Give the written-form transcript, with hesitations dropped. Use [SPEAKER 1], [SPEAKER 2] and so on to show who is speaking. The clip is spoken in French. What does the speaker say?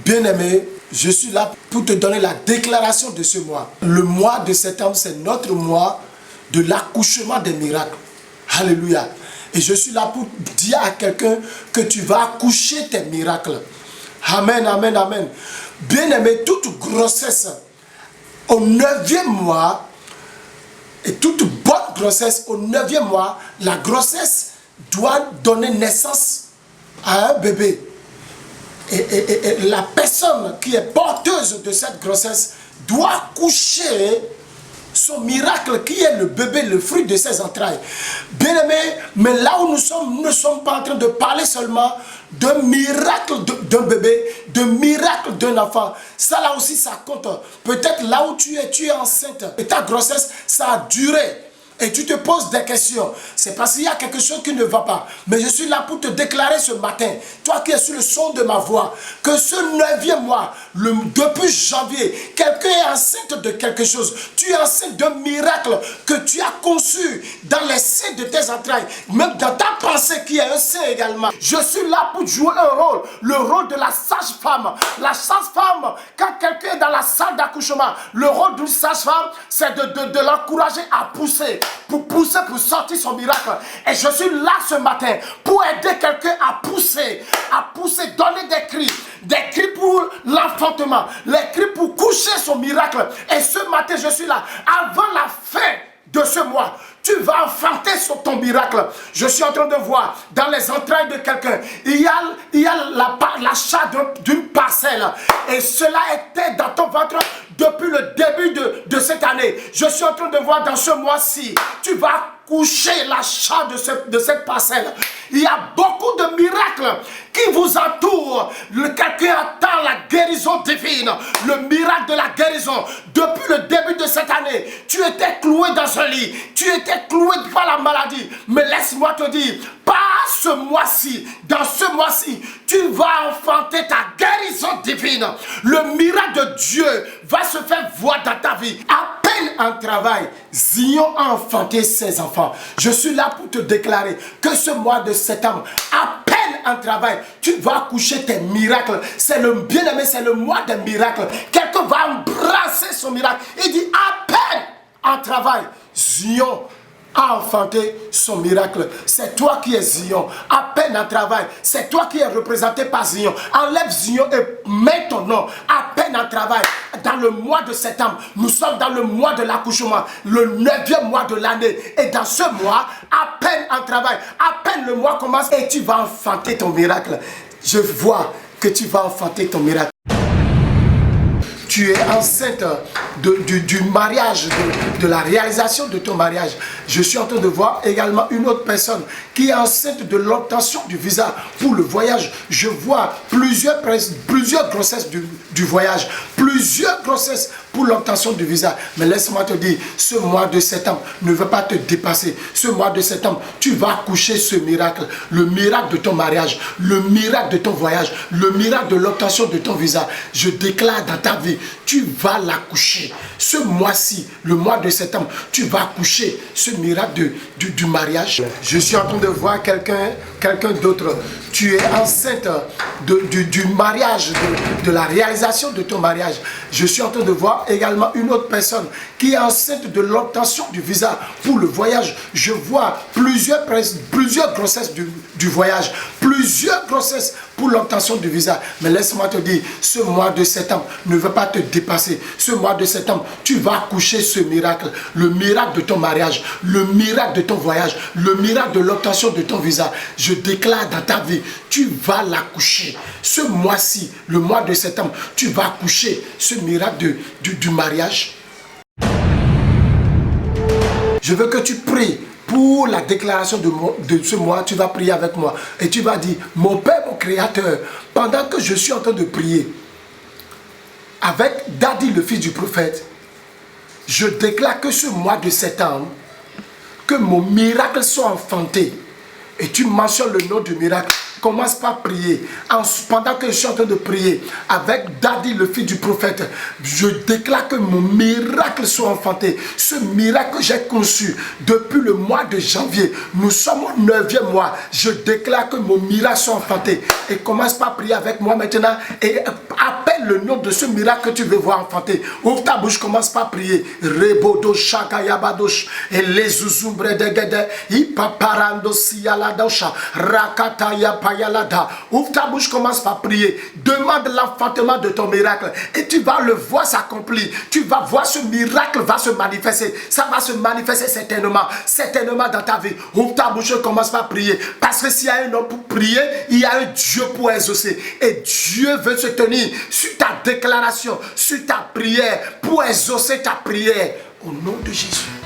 [SPEAKER 1] Bien-aimé, je suis là pour te donner la déclaration de ce mois. Le mois de septembre, c'est notre mois de l'accouchement des miracles. Alléluia. Et je suis là pour dire à quelqu'un que tu vas accoucher tes miracles. Amen, amen, amen. Bien-aimé, toute grossesse au 9e mois, et toute bonne grossesse au 9e mois, la grossesse doit donner naissance à un bébé. Et la personne qui est porteuse de cette grossesse doit coucher son miracle qui est le bébé, le fruit de ses entrailles. Bien aimé, mais là où nous ne sommes pas en train de parler seulement d'un miracle d'un bébé, de miracle d'un enfant. Ça là aussi ça compte. Peut-être là où tu es enceinte et ta grossesse, ça a duré. Et tu te poses des questions. C'est parce qu'il y a quelque chose qui ne va pas. Mais je suis là pour te déclarer ce matin, toi qui es sur le son de ma voix, que ce 9e mois, depuis janvier, quelqu'un est enceinte de quelque chose. Tu es enceinte d'un miracle que tu as conçu dans les seins de tes entrailles, même dans ta pensée qui est un sein également. Je suis là pour jouer un rôle, le rôle de la sage-femme. La sage-femme, quand quelqu'un est dans la salle d'accouchement, le rôle d'une sage-femme, c'est de l'encourager à pousser. Pour pousser, pour sortir son miracle. Et je suis là ce matin pour aider quelqu'un à pousser, donner des cris pour l'enfantement, les cris pour coucher son miracle. Et ce matin, je suis là. Avant la fin de ce mois, tu vas enfanter sur ton miracle. Je suis en train de voir dans les entrailles de quelqu'un, il y a l'achat d'une parcelle. Et cela était dans ton ventre depuis le début de cette année. Je suis en train de voir dans ce mois-ci, tu vas coucher l'achat de cette parcelle. Il y a beaucoup de miracles qui vous entourent. Quelqu'un attend la guérison divine, le miracle de la guérison. Depuis le début de cette année, tu étais cloué dans un lit, tu étais cloué par la maladie. Mais laisse-moi te dire, pas ce mois-ci, dans ce mois-ci, tu vas enfanter ta guérison divine. Le miracle de Dieu va se faire voir dans ta vie. À peine en travail, Zion a enfanté ses enfants. Je suis là pour te déclarer que ce mois de septembre, à peine en travail, tu vas accoucher tes miracles. C'est le bien-aimé, c'est le mois des miracles. Quelqu'un va embrasser son miracle. Il dit à peine en travail, Zion a enfanté son miracle. C'est toi qui es Zion. À peine en travail, c'est toi qui es représenté par Zion. Enlève Zion et mets ton nom. À peine en travail, dans le mois de septembre, nous sommes dans le mois de l'accouchement, le 9e mois de l'année. Et dans ce mois, à peine en travail, à peine le mois commence et tu vas enfanter ton miracle. Je vois que tu vas enfanter ton miracle. Tu es enceinte du mariage, de la réalisation de ton mariage. Je suis en train de voir également une autre personne qui est enceinte de l'obtention du visa pour le voyage. Je vois plusieurs grossesses du voyage, plusieurs grossesses pour l'obtention du visa. Mais laisse-moi te dire, ce mois de septembre ne va pas te dépasser. Ce mois de septembre, tu vas accoucher ce miracle. Le miracle de ton mariage, le miracle de ton voyage, le miracle de l'obtention de ton visa. Je déclare dans ta vie, tu vas l'accoucher. Ce mois-ci, le mois de septembre, tu vas accoucher ce miracle du mariage. Je suis en train de voir quelqu'un d'autre. Tu es enceinte du mariage, de la réalisation de ton mariage. Je suis en train de voir également une autre personne qui est enceinte de l'obtention du visa pour le voyage. Je vois plusieurs grossesses du voyage, plusieurs grossesses pour l'obtention du visa. Mais laisse-moi te dire, ce mois de septembre ne va pas te dépasser. Ce mois de septembre, tu vas accoucher ce miracle. Le miracle de ton mariage, le miracle de ton voyage, le miracle de l'obtention de ton visa. Je déclare dans ta vie, tu vas l'accoucher. Ce mois-ci, le mois de septembre, tu vas accoucher ce miracle du mariage. Je veux que tu pries pour la déclaration de ce mois. Tu vas prier avec moi et tu vas dire, mon Père, mon Créateur, pendant que je suis en train de prier avec Daddy, le fils du prophète, je déclare que ce mois de septembre, que mon miracle soit enfanté. Et tu mentionnes le nom du miracle. Commence par prier. Pendant que je suis en train de prier avec Daddy, le fils du prophète, je déclare que mon miracle soit enfanté. Ce miracle que j'ai conçu depuis le mois de janvier. Nous sommes au 9e mois. Je déclare que mon miracle soit enfanté. Et commence par prier avec moi maintenant. Et à le nom de ce miracle que tu veux voir enfanter. Ouvre ta bouche, commence par prier. Rebodo shakayabadosh. Et les zuzumbre de gede. Ipaparando siyaladosha. Rakataya payalada. Ouvre ta bouche, commence par prier. Demande l'enfantement de ton miracle. Et tu vas le voir s'accomplir. Tu vas voir ce miracle va se manifester. Ça va se manifester certainement dans ta vie. Ouvre ta bouche, commence par prier. Parce que s'il y a un homme pour prier, il y a un Dieu pour exaucer. Et Dieu veut se tenir sur ta déclaration, sur ta prière, pour exaucer ta prière. Au nom de Jésus.